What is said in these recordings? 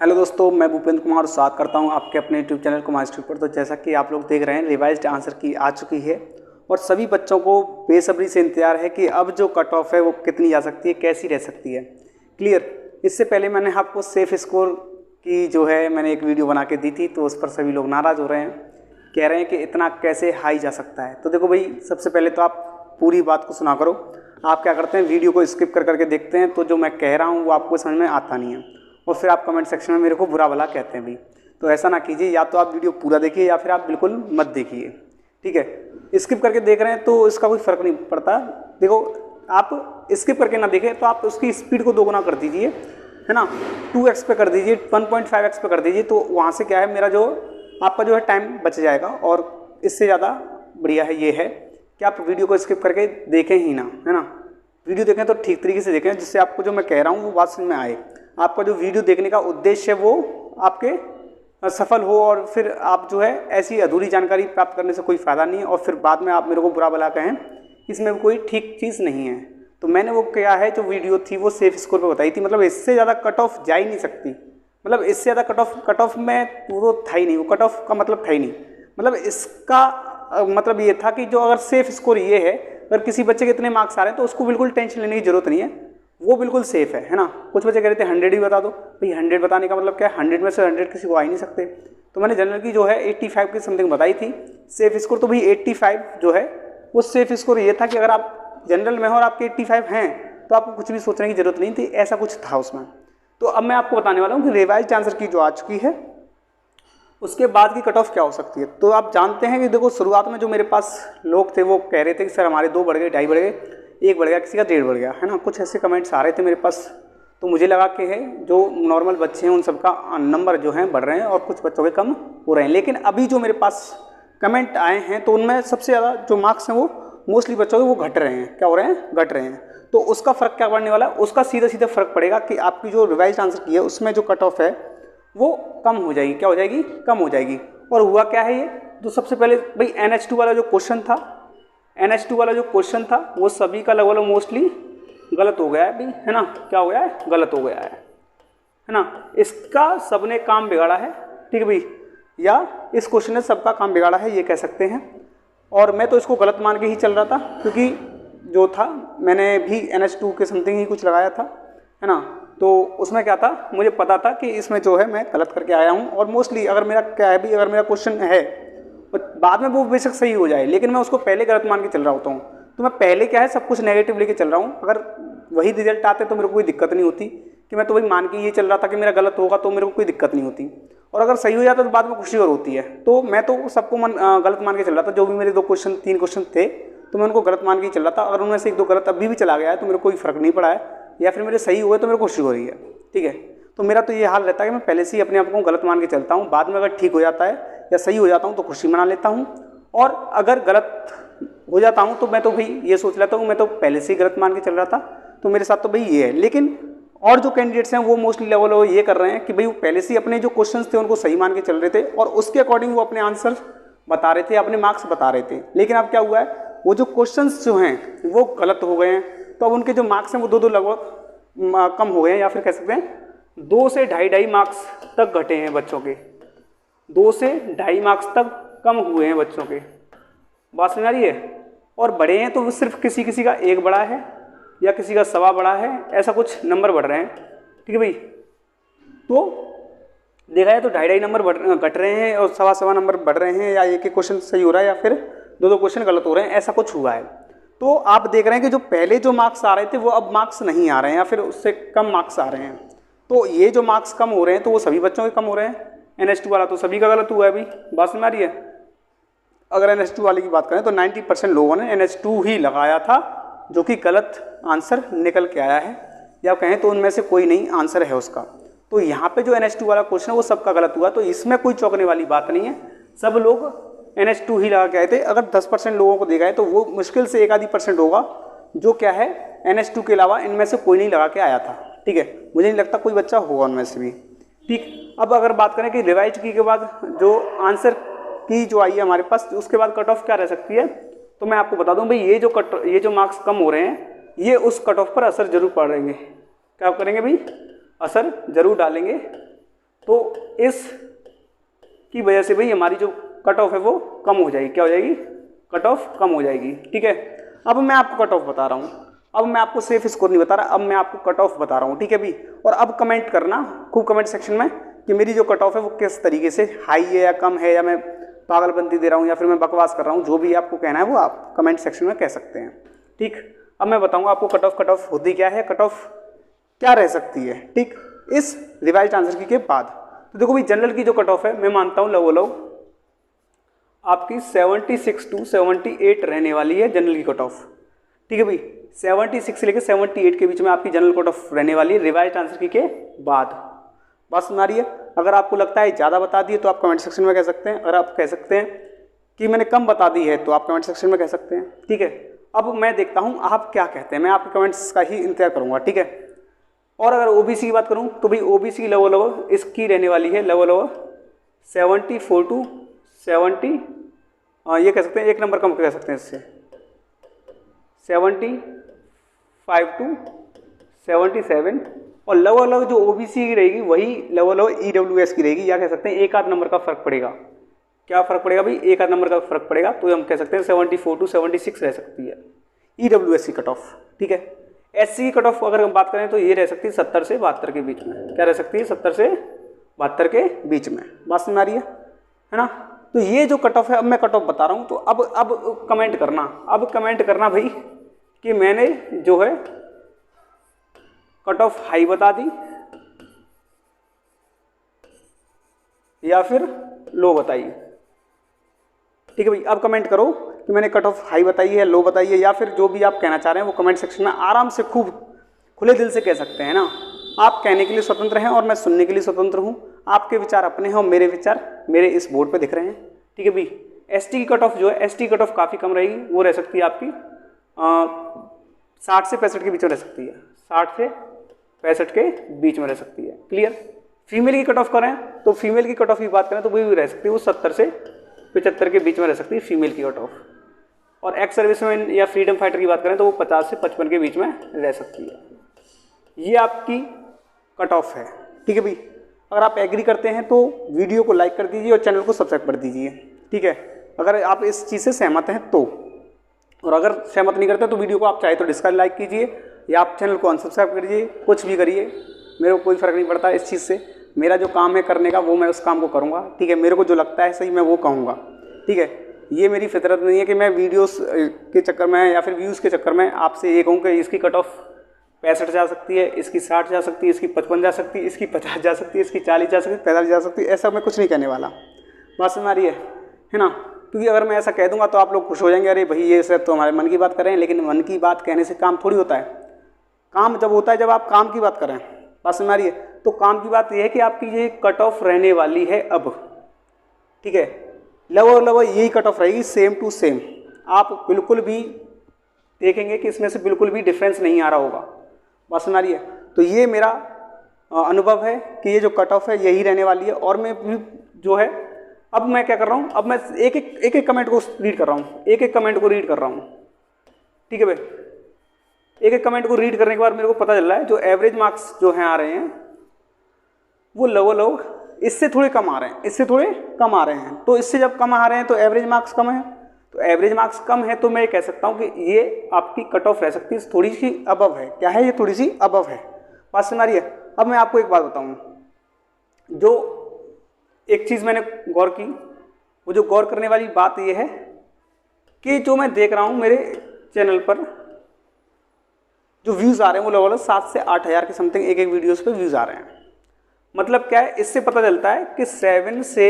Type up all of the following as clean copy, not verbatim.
Hello दोस्तों, मैं भूपेंद्र कुमार स्वागत करता हूं आपके अपने यूट्यूब चैनल कुमार स्ट्रीट पर। तो जैसा कि आप लोग देख रहे हैं, रिवाइज्ड आंसर की आ चुकी है और सभी बच्चों को बेसब्री से इंतजार है कि अब जो कट ऑफ है वो कितनी जा सकती है, कैसी रह सकती है। क्लियर। इससे पहले मैंने आपको सेफ स्कोर की जो है मैंने एक वीडियो बना के दी थी, तो उस पर सभी लोग नाराज़ हो रहे हैं, कह रहे हैं कि इतना कैसे हाई जा सकता है। तो देखो भाई, सबसे पहले तो आप पूरी बात को सुना करो। आप क्या करते हैं, वीडियो को स्किप कर करके देखते हैं, तो जो मैं कह रहा हूँ वो आपको समझ में आता नहीं है और फिर आप कमेंट सेक्शन में मेरे को बुरा भला कहते हैं भी। तो ऐसा ना कीजिए, या तो आप वीडियो पूरा देखिए या फिर आप बिल्कुल मत देखिए, ठीक है। स्किप करके देख रहे हैं तो इसका कोई फ़र्क नहीं पड़ता। देखो, आप स्किप करके ना देखें तो आप उसकी स्पीड को दोगुना कर दीजिए, है ना, 2x पे कर दीजिए, 1.5x पे कर दीजिए। तो वहाँ से क्या है, मेरा जो आपका जो है टाइम बच जाएगा। और इससे ज़्यादा बढ़िया है ये है कि आप वीडियो को स्किप करके देखें ही ना, है ना। वीडियो देखें तो ठीक तरीके से देखें, जिससे आपको जो मैं कह रहा हूँ वो बात समझ में आए। आपका जो वीडियो देखने का उद्देश्य है वो आपके सफल हो, और फिर आप जो है ऐसी अधूरी जानकारी प्राप्त करने से कोई फ़ायदा नहीं है और फिर बाद में आप मेरे को बुरा भला कहें, इसमें कोई ठीक चीज़ नहीं है। तो मैंने वो क्या है, जो वीडियो थी वो सेफ स्कोर पे बताई थी। मतलब इससे ज़्यादा कट ऑफ जा ही नहीं सकती, मतलब इससे ज़्यादा कट ऑफ में वो था ही नहीं, वो कट ऑफ का मतलब था ही नहीं। मतलब इसका मतलब ये था कि जो अगर सेफ स्कोर ये है, अगर किसी बच्चे के इतने मार्क्स आ रहे हैं तो उसको बिल्कुल टेंशन लेने की जरूरत नहीं है, वो बिल्कुल सेफ है ना। कुछ बच्चे कह रहे थे 100 ही बता दो। भाई 100 बताने का मतलब क्या है, 100 में से 100 किसी को आ ही नहीं सकते। तो मैंने जनरल की जो है 85 की समथिंग बताई थी सेफ स्कोर। तो भाई 85 जो है वो सेफ स्कोर ये था कि अगर आप जनरल में हो और आपके 85 हैं तो आपको कुछ भी सोचने की जरूरत नहीं थी, ऐसा कुछ था उसमें। तो अब मैं आपको बताने वाला हूँ कि रिवाइज्ड आंसर की जो आ चुकी है उसके बाद की कट ऑफ क्या हो सकती है। तो आप जानते हैं कि देखो, शुरुआत में जो मेरे पास लोग थे वो कह रहे थे कि सर हमारे 2 बढ़ गए, 2.5 बढ़ गए, 1 बढ़ गया, किसी का 1.5 बढ़ गया, है ना। कुछ ऐसे कमेंट्स आ रहे थे मेरे पास। तो मुझे लगा कि है जो नॉर्मल बच्चे हैं उन सबका नंबर जो है बढ़ रहे हैं और कुछ बच्चों के कम हो रहे हैं। लेकिन अभी जो मेरे पास कमेंट आए हैं तो उनमें सबसे ज़्यादा जो मार्क्स हैं वो मोस्टली बच्चों के वो घट रहे हैं। क्या हो रहे हैं? घट रहे हैं। तो उसका फ़र्क क्या पड़ने वाला है? उसका सीधा सीधा फ़र्क पड़ेगा कि आपकी जो रिवाइज्ड आंसर की है उसमें जो कट ऑफ है वो कम हो जाएगी। क्या हो जाएगी? कम हो जाएगी। और हुआ क्या है ये, तो सबसे पहले भाई NH2 वाला जो क्वेश्चन था, NH2 वाला जो क्वेश्चन था वो सभी का लगभग मोस्टली गलत हो गया है अभी, है ना। क्या हो गया है? गलत हो गया है ना। इसका सबने काम बिगाड़ा है, ठीक है भाई, या इस क्वेश्चन ने सबका काम बिगाड़ा है, ये कह सकते हैं। और मैं तो इसको गलत मान के ही चल रहा था, क्योंकि जो था मैंने भी NH2 के समथिंग ही कुछ लगाया था, है ना। तो उसमें क्या था, मुझे पता था कि इसमें जो है मैं गलत करके आया हूँ। और मोस्टली अगर मेरा क्या है भी, अगर मेरा क्वेश्चन है बाद में वो बेशक सही हो जाए, लेकिन मैं उसको पहले गलत मान के चल रहा होता हूँ। तो मैं पहले क्या है, सब कुछ नेगेटिव लेके चल रहा हूँ। अगर वही रिजल्ट आते तो मेरे को कोई दिक्कत नहीं होती, कि मैं तो वही मान के ये चल रहा था कि मेरा गलत होगा, तो मेरे को कोई दिक्कत नहीं होती। और अगर सही हो जाता तो बाद में खुशी और होती है। तो मैं तो सबको गलत मान के चल रहा था। जो भी मेरे 3 क्वेश्चन थे तो मैं उनको गलत मान के ही चल रहा था। अगर उनमें से 1-2 गलत अभी भी चला गया है तो मेरे को कोई फ़र्क नहीं पड़ा है, या फिर मेरे सही हुए तो मेरे को खुशी हो रही है, ठीक है। तो मेरा तो ये हाल रहता है कि मैं पहले से ही अपने आप को गलत मान के चलता हूँ। बाद में अगर ठीक हो जाता है या सही हो जाता हूँ तो खुशी मना लेता हूँ, और अगर गलत हो जाता हूँ तो मैं तो भाई ये सोच लेता हूँ मैं तो पहले से ही गलत मान के चल रहा था, तो मेरे साथ तो भाई ये है। लेकिन और जो कैंडिडेट्स हैं वो मोस्टली लेवल ये कर रहे हैं कि भाई वो पहले से ही अपने जो क्वेश्चंस थे उनको सही मान के चल रहे थे और उसके अकॉर्डिंग वो अपने आंसर बता रहे थे, अपने मार्क्स बता रहे थे। लेकिन अब क्या हुआ है, वो जो क्वेश्चंस जो हैं वो गलत हो गए हैं, तो अब उनके जो मार्क्स हैं वो 2 लगभग कम हो गए हैं, या फिर कह सकते हैं 2 से 2.5 मार्क्स तक घटे हैं बच्चों के। 2 से 2.5 मार्क्स तक कम हुए हैं बच्चों के। बात समझ आ रही है? और बड़े हैं तो वो सिर्फ किसी किसी का 1 बड़ा है या किसी का 1.25 बड़ा है, ऐसा कुछ नंबर बढ़ रहे हैं, ठीक है भाई। तो देखा जाए तो 2.5 नंबर घट रहे हैं और 1.25 नंबर बढ़ रहे हैं, या एक क्वेश्चन सही हो रहा है या फिर 2 क्वेश्चन गलत हो रहे हैं, ऐसा कुछ हुआ है। तो आप देख रहे हैं कि जो पहले जो मार्क्स आ रहे थे वो अब मार्क्स नहीं आ रहे हैं, या फिर उससे कम मार्क्स आ रहे हैं। तो ये जो मार्क्स कम हो रहे हैं तो वो सभी बच्चों के कम हो रहे हैं। NH2 वाला तो सभी का गलत हुआ है अभी। बात समझ आ रही है? अगर NH2 वाले की बात करें तो 90% लोगों ने NH2 ही लगाया था, जो कि गलत आंसर निकल के आया है, या कहें तो उनमें से कोई नहीं आंसर है उसका। तो यहाँ पे जो NH2 वाला क्वेश्चन है वो सबका गलत हुआ, तो इसमें कोई चौंकने वाली बात नहीं है। सब लोग NH2 ही लगा के आए थे। अगर 10% लोगों को देखा है तो वो मुश्किल से 1-आधी% होगा जो क्या है NH2 के अलावा इनमें से कोई नहीं लगा के आया था, ठीक है। मुझे नहीं लगता कोई बच्चा होगा उनमें से भी, ठीक। अब अगर बात करें कि रिवाइज की के बाद जो आंसर की जो आई है हमारे पास, उसके बाद कट ऑफ क्या रह सकती है, तो मैं आपको बता दूं भाई, ये जो मार्क्स कम हो रहे हैं ये उस कट ऑफ पर असर जरूर पड़ेंगे। क्या करेंगे भाई? असर जरूर डालेंगे। तो इस की वजह से भाई हमारी जो कट ऑफ है वो कम हो जाएगी। क्या हो जाएगी? कट ऑफ कम हो जाएगी। ठीक है, अब मैं आपको कट ऑफ बता रहा हूँ, अब मैं आपको सेफ स्कोर नहीं बता रहा, अब मैं आपको कट ऑफ बता रहा हूँ। ठीक है भी, और अब कमेंट करना खूब कमेंट सेक्शन में कि मेरी जो कट ऑफ है वो किस तरीके से हाई है या कम है, या मैं पागलपंती दे रहा हूँ या फिर मैं बकवास कर रहा हूँ। जो भी आपको कहना है वो आप कमेंट सेक्शन में कह सकते हैं। ठीक, अब मैं बताऊँगा आपको कट ऑफ होती क्या है, कट ऑफ क्या रह सकती है। ठीक, इस रिवाइज्ड आंसर की के बाद तो देखो भाई, जनरल की जो कट ऑफ है मैं मानता हूँ लगभग आपकी 76 to 78 रहने वाली है जनरल की कट ऑफ। ठीक है भाई, 76 से लेकर 78 के बीच में आपकी जनरल कट ऑफ रहने वाली है रिवाइज्ड आंसर की के बाद। बात सुना रही है? अगर आपको लगता है ज़्यादा बता दिए तो आप कमेंट सेक्शन में कह सकते हैं, अगर आप कह सकते हैं कि मैंने कम बता दी है तो आप कमेंट सेक्शन में कह सकते हैं। ठीक है, अब मैं देखता हूँ आप क्या कहते हैं, मैं आपके कमेंट्स का ही इंतजार करूँगा। ठीक है, और अगर ओबीसी की बात करूँ तो भाई ओबीसी लगभग इसकी रहने वाली है लगभग 74 to 70, ये कह सकते हैं एक नंबर कम कह सकते हैं इससे, 75 to 77, और लगभग जो ओबीसी की रहेगी वही लगभग ईडब्ल्यूएस की रहेगी, या कह सकते हैं एक आध नंबर का फर्क पड़ेगा। क्या फर्क पड़ेगा भाई? एक आध नंबर का फर्क पड़ेगा, तो हम कह सकते हैं 74 to 76 रह सकती है ईडब्ल्यूएस की कट ऑफ। ठीक है, एससी की कट ऑफ अगर हम बात करें तो ये रह सकती है 70 से 72 के बीच में। क्या रह सकती है? 70 से 72 के बीच में। बात समझ आ रही है ना? तो ये जो कट ऑफ है, अब मैं कट ऑफ बता रहा हूँ, तो अब कमेंट करना, अब कमेंट करना भाई कि मैंने जो है कट ऑफ हाई बता दी या फिर लो बताई। ठीक है भाई, अब कमेंट करो कि मैंने कट ऑफ हाई बताई है, लो बताई है, या फिर जो भी आप कहना चाह रहे हैं वो कमेंट सेक्शन में आराम से खूब खुले दिल से कह सकते हैं ना। आप कहने के लिए स्वतंत्र हैं और मैं सुनने के लिए स्वतंत्र हूँ। आपके विचार अपने हैं और मेरे विचार मेरे इस बोर्ड पे दिख रहे हैं। ठीक है भाई, एसटी की कट ऑफ जो है, एसटी कट ऑफ काफ़ी कम रहेगी, वो रह सकती है आपकी 60 से 65 के बीच में रह सकती है, 60 से 65 के बीच में रह सकती है। क्लियर? फीमेल की कट ऑफ करें तो फीमेल की कट ऑफ की बात करें तो वो भी रह सकती है, वो 70 से 75 के बीच में रह सकती है फीमेल की कट ऑफ। और एक्स सर्विसमैन या फ्रीडम फाइटर की बात करें तो वो 50 से 55 के बीच में रह सकती है। ये आपकी कट ऑफ है। ठीक है भाई, अगर आप एग्री करते हैं तो वीडियो को लाइक कर दीजिए और चैनल को सब्सक्राइब कर दीजिए। ठीक है, अगर आप इस चीज़ से सहमत हैं तो, और अगर सहमत नहीं करते तो वीडियो को आप चाहे तो डिसलाइक कीजिए या आप चैनल को अनसब्सक्राइब करिए, कुछ भी करिए, मेरे को कोई फ़र्क नहीं पड़ता इस चीज़ से। मेरा जो काम है करने का वो मैं उस काम को करूँगा। ठीक है, मेरे को जो लगता है सही मैं वो कहूँगा। ठीक है, ये मेरी फितरत नहीं है कि मैं वीडियोस के चक्कर में या फिर व्यूज़ के चक्कर में आपसे ये कहूँ कि इसकी कट ऑफ 65 जा सकती है, इसकी 60 जा सकती है, इसकी 55 जा सकती है, इसकी 50 जा सकती है, इसकी 40 जा सकती है, 45 जा सकती है। ऐसा मैं कुछ नहीं कहने वाला। बात समझ आ रही है ना? क्योंकि अगर मैं ऐसा कह दूंगा तो आप लोग खुश हो जाएंगे, अरे भाई ये सब तो हमारे मन की बात कर रहे हैं। लेकिन मन की बात कहने से काम थोड़ी होता है। काम जब होता है जब आप काम की बात करें। बात समझ आ रही है? तो काम की बात यह है कि आपकी ये कट ऑफ रहने वाली है अब। ठीक है, लगभग यही कट ऑफ रहेगी, सेम टू सेम। आप बिल्कुल भी देखेंगे कि इसमें से बिल्कुल भी डिफरेंस नहीं आ रहा होगा। बात समझ आ रही है? तो ये मेरा अनुभव है कि ये जो कट ऑफ है यही रहने वाली है। और मैं भी जो है, अब मैं क्या कर रहा हूँ, अब मैं एक एक कमेंट को रीड कर रहा हूँ, एक एक कमेंट को रीड कर रहा हूँ। ठीक है भाई, एक एक कमेंट को रीड करने के बाद मेरे को पता चल रहा है जो एवरेज मार्क्स जो हैं आ रहे हैं वो लगभग इससे थोड़े कम आ रहे हैं, इससे थोड़े कम आ रहे हैं। तो इससे जब कम आ रहे हैं तो एवरेज मार्क्स कम है, तो एवरेज मार्क्स कम है तो मैं कह सकता हूँ कि ये आपकी कट ऑफ रह सकती है थोड़ी सी अबव है। क्या है? ये थोड़ी सी अबव है। बात समझ आ रही है? अब मैं आपको एक बात बताऊँ, जो एक चीज़ मैंने गौर की, वो जो गौर करने वाली बात ये है कि जो मैं देख रहा हूँ मेरे चैनल पर जो व्यूज़ आ रहे हैं वो लगभग 7 से 8 हज़ार के समथिंग एक एक वीडियोस पे व्यूज़ आ रहे हैं। मतलब क्या है? इससे पता चलता है कि 7 से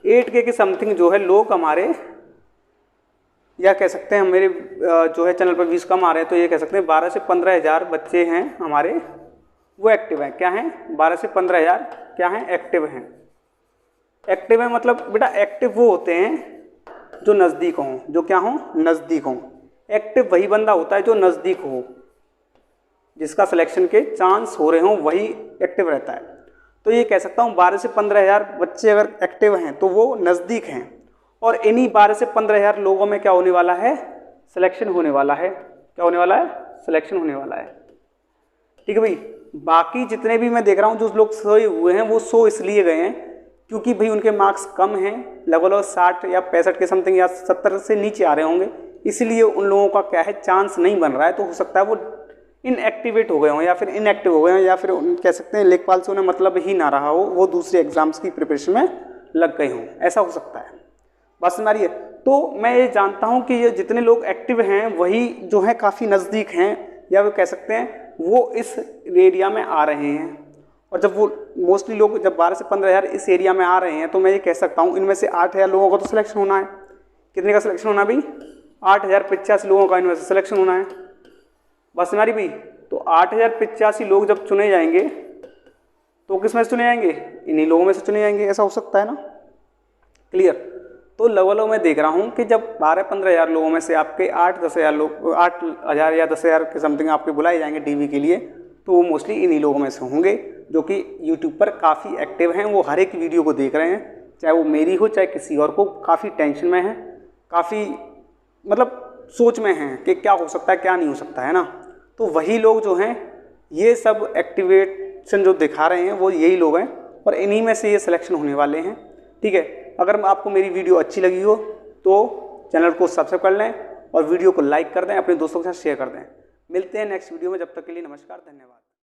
8K के समथिंग जो है लोग हमारे, या कह सकते हैं मेरे जो है चैनल पर व्यूज़ कम आ रहे हैं, तो ये कह सकते हैं 12 से 15 हज़ार बच्चे हैं हमारे वो एक्टिव हैं। क्या हैं? 12 से 15 हज़ार क्या हैं? एक्टिव हैं। एक्टिव है मतलब बेटा एक्टिव वो होते हैं जो नज़दीक हों, जो क्या हों? नज़दीक हों। एक्टिव वही बंदा होता है जो नज़दीक हो, जिसका सिलेक्शन के चांस हो रहे हों, वही एक्टिव रहता है। तो ये कह सकता हूँ 12 से 15 हज़ार बच्चे अगर एक्टिव हैं तो वो नज़दीक हैं, और इन्हीं 12 से 15 हज़ार लोगों में क्या होने वाला है? सिलेक्शन होने वाला है। क्या होने वाला है? सिलेक्शन होने वाला है। ठीक है भाई, बाकी जितने भी मैं देख रहा हूँ जो लोग सोए हुए हैं वो सो इसलिए गए हैं क्योंकि भाई उनके मार्क्स कम हैं, लगभग 60 या 65 के समथिंग या 70 से नीचे आ रहे होंगे, इसलिए उन लोगों का क्या है चांस नहीं बन रहा है। तो हो सकता है वो इनएक्टिवेट हो गए हों या फिर इनएक्टिव हो गए हों या फिर कह सकते हैं लेखपाल से उन्हें मतलब ही ना रहा हो, वो दूसरे एग्जाम्स की प्रिपरेशन में लग गए हों, ऐसा हो सकता है। बस हमारी है। तो मैं ये जानता हूँ कि ये जितने लोग एक्टिव हैं वही जो है काफ़ी नज़दीक हैं या वो कह सकते हैं वो इस एरिया में आ रहे हैं। और जब वो मोस्टली लोग जब 12 से 15 हज़ार इस एरिया में आ रहे हैं तो मैं ये कह सकता हूँ इनमें से 8,000 लोगों का तो सिलेक्शन होना है। कितने का सिलेक्शन होना भाई? 8,085 लोगों का इनमें से सिलेक्शन होना है। बस हमारी भाई। तो 8,085 लोग जब चुने जाएंगे तो किस में से चुने जाएंगे? इन्हीं लोगों में से चुने जाएंगे, ऐसा हो सकता है ना? क्लियर? तो लगभग मैं देख रहा हूँ कि जब 12-15 हज़ार लोगों में से आपके 8-10 हज़ार लोग 8,000 या 10,000 के समथिंग आपके बुलाए जाएंगे डीवी के लिए, तो वो मोस्टली इन्हीं लोगों में से होंगे जो कि यूट्यूब पर काफ़ी एक्टिव हैं। वो हर एक वीडियो को देख रहे हैं, चाहे वो मेरी हो चाहे किसी और को, काफ़ी टेंशन में हैं, काफ़ी मतलब सोच में हैं कि क्या हो सकता है क्या नहीं हो सकता है ना। तो वही लोग जो हैं ये सब एक्टिवेशन जो दिखा रहे हैं वो यही लोग हैं और इन्हीं में से ये सिलेक्शन होने वाले हैं। ठीक है, अगर आपको मेरी वीडियो अच्छी लगी हो तो चैनल को सब्सक्राइब कर लें और वीडियो को लाइक कर दें, अपने दोस्तों के साथ शेयर कर दें। मिलते हैं नेक्स्ट वीडियो में, जब तक के लिए नमस्कार, धन्यवाद।